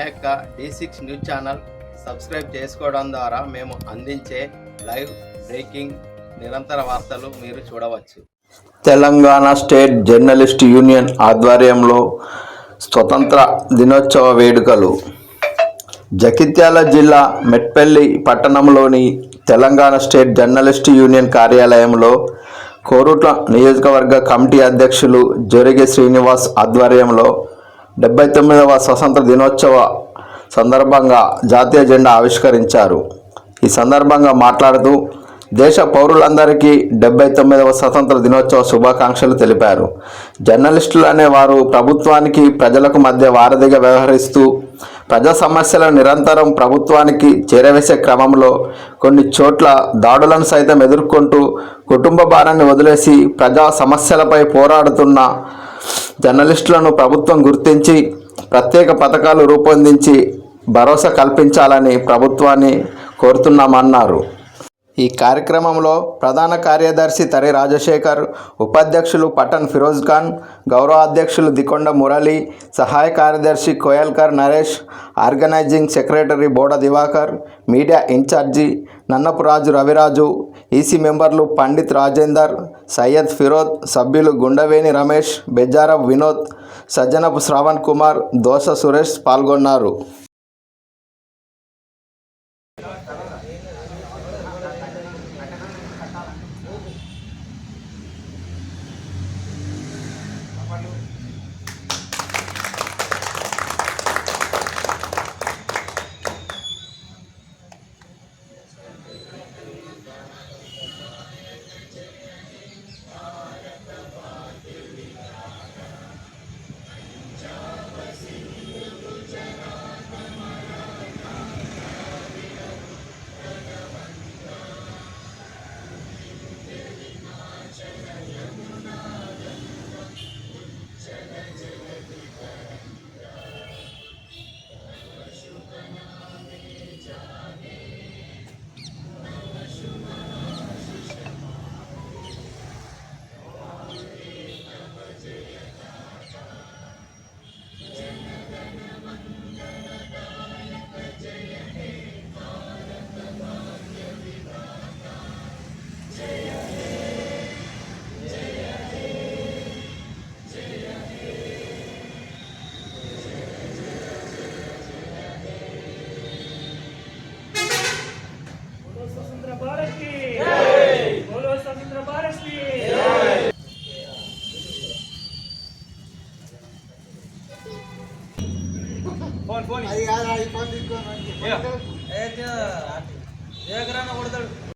యొక్క D6 news channel subscribe చేసుకోవడం ద్వారా మేము అందించే లైవ్ బ్రేకింగ్ నిరంతర వార్తలు మీరు చూడవచ్చు. తెలంగాణ స్టేట్ జర్నలిస్ట్ యూనియన్ ఆధ్వర్యంలో స్వతంత్ర దినోత్సవ వేడుకలు. జగిత్యాల జిల్లా మెట్పల్లి పట్టణంలోని తెలంగాణ స్టేట్ జర్నలిస్ట్ యూనియన్ కార్యాలయంలో కోరుట్ల నియోజకవర్గ కమిటీ అధ్యక్షులు జోరిగి శ్రీనివాస్ ఆధ్వర్యంలో 79వ స్వతంత్ర దినోత్సవ సందర్భంగా జాతీయ జెండా ఆవిష్కరించారు. ఈ సందర్భంగా మాట్లాడుతూ దేశ పౌరులందరికీ 79వ స్వతంత్ర దినోత్సవ శుభాకాంక్షలు తెలిపారు. జర్నలిస్టులు అనేవారు ప్రభుత్వానికి ప్రజలకు మధ్య వారధిగా వ్యవహరిస్తూ ప్రజా సమస్యలను నిరంతరం ప్రభుత్వానికి చేరవేసే క్రమంలో కొన్ని చోట్ల దాడులను సైతం ఎదుర్కొంటూ కుటుంబ భారాన్ని వదిలేసి ప్రజా సమస్యలపై పోరాడుతున్న జర్నలిస్టులను ప్రభుత్వం గుర్తించి ప్రత్యేక పథకాలు రూపొందించి భరోసా కల్పించాలని ప్రభుత్వాన్ని కోరుతున్నామన్నారు. ఈ కార్యక్రమంలో ప్రధాన కార్యదర్శి తరి రాజశేఖర్, ఉపాధ్యక్షులు పఠన్ ఫిరోజ్ ఖాన్, గౌరవ అధ్యక్షులు దికొండ మురళి, సహాయ కార్యదర్శి Koyalkar Naresh, organising secretary Boda Divakar, media incharge Nannapuraju Raviraju, EC మెంబర్లు పండిత్ రాజేందర్, సయ్యద్ ఫిరోజ్, సభ్యులు గుండవేణి రమేష్, బెజారబ్ వినోద్, సజ్జనపు శ్రావణ్ కుమార్, దోస సురేష్ పాల్గొన్నారు. ఫోన్